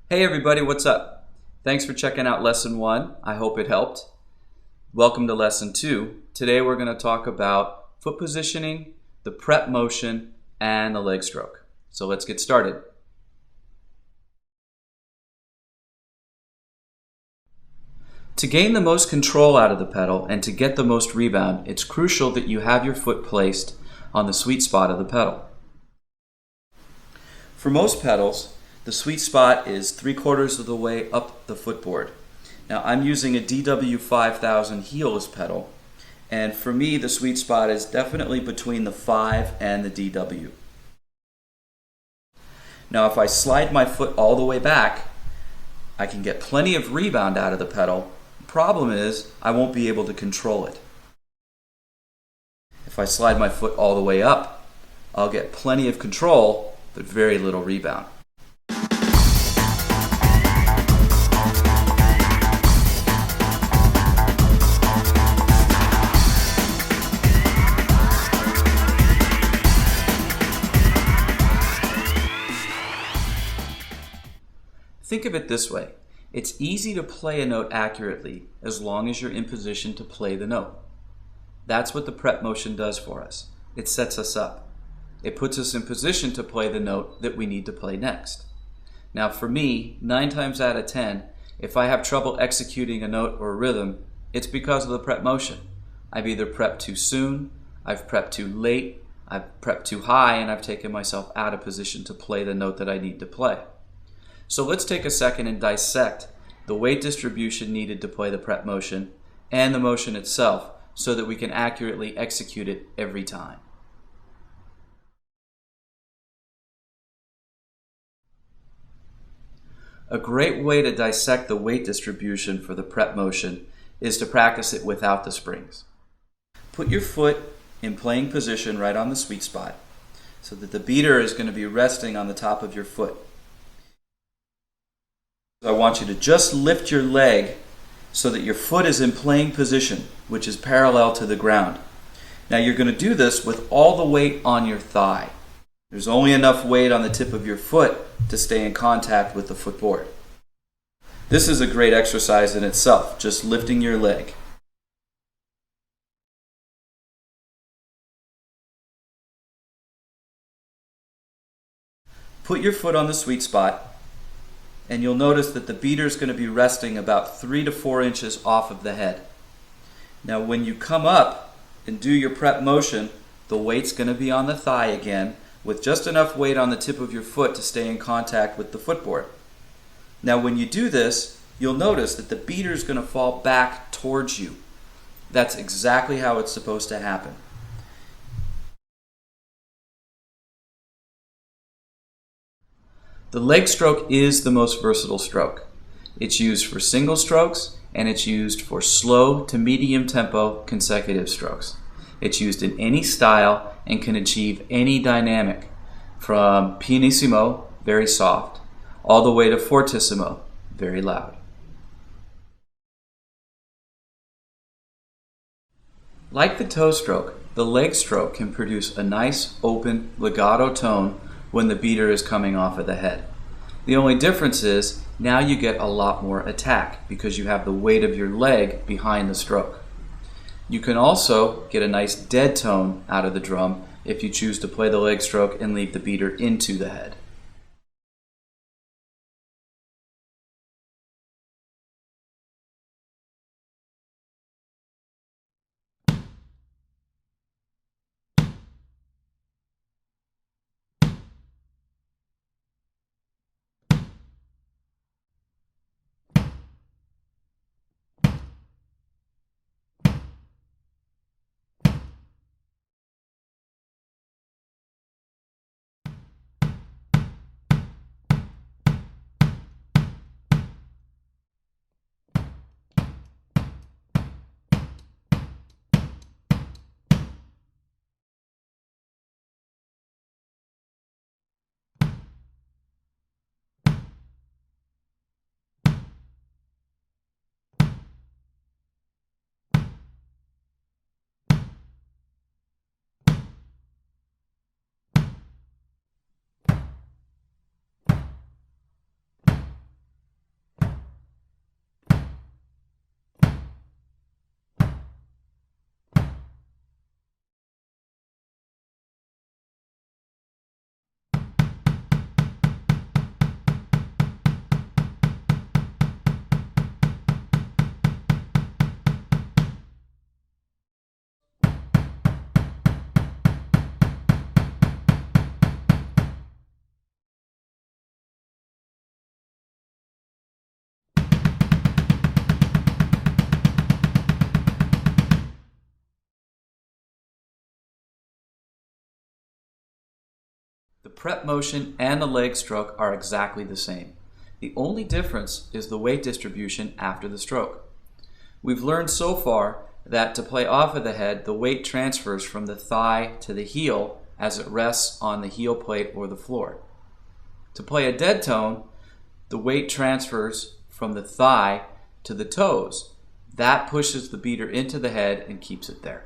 Hey everybody, what's up? Thanks for checking out Lesson 1. I hope it helped. Welcome to Lesson 2. Today we're going to talk about foot positioning, the prep motion, and the leg stroke. So let's get started. To gain the most control out of the pedal and to get the most rebound, it's crucial that you have your foot placed on the sweet spot of the pedal. For most pedals, the sweet spot is 3/4 of the way up the footboard. Now I'm using a DW5000 heelless pedal, and for me the sweet spot is definitely between the 5 and the DW. Now if I slide my foot all the way back, I can get plenty of rebound out of the pedal. The problem is I won't be able to control it. If I slide my foot all the way up, I'll get plenty of control, but very little rebound. Think of it this way. It's easy to play a note accurately as long as you're in position to play the note. That's what the prep motion does for us. It sets us up. It puts us in position to play the note that we need to play next. Now for me, 9 times out of 10, if I have trouble executing a note or a rhythm, it's because of the prep motion. I've either prepped too soon, I've prepped too late, I've prepped too high, and I've taken myself out of position to play the note that I need to play. So let's take a second and dissect the weight distribution needed to play the prep motion and the motion itself so that we can accurately execute it every time. A great way to dissect the weight distribution for the prep motion is to practice it without the springs. Put your foot in playing position right on the sweet spot so that the beater is going to be resting on the top of your foot. I want you to just lift your leg so that your foot is in playing position, which is parallel to the ground. Now you're going to do this with all the weight on your thigh. There's only enough weight on the tip of your foot to stay in contact with the footboard. This is a great exercise in itself, just lifting your leg. Put your foot on the sweet spot, and you'll notice that the beater is going to be resting about 3 to 4 inches off of the head. Now when you come up and do your prep motion, the weight's going to be on the thigh again, with just enough weight on the tip of your foot to stay in contact with the footboard. Now when you do this, you'll notice that the beater is going to fall back towards you. That's exactly how it's supposed to happen. The leg stroke is the most versatile stroke. It's used for single strokes, and it's used for slow to medium tempo consecutive strokes. It's used in any style and can achieve any dynamic, from pianissimo, very soft, all the way to fortissimo, very loud. Like the toe stroke, the leg stroke can produce a nice, open, legato tone when the beater is coming off of the head. The only difference is now you get a lot more attack because you have the weight of your leg behind the stroke. You can also get a nice dead tone out of the drum if you choose to play the leg stroke and leave the beater into the head. The prep motion and the leg stroke are exactly the same. The only difference is the weight distribution after the stroke. We've learned so far that to play off of the head, the weight transfers from the thigh to the heel as it rests on the heel plate or the floor. To play a dead tone, the weight transfers from the thigh to the toes. That pushes the beater into the head and keeps it there.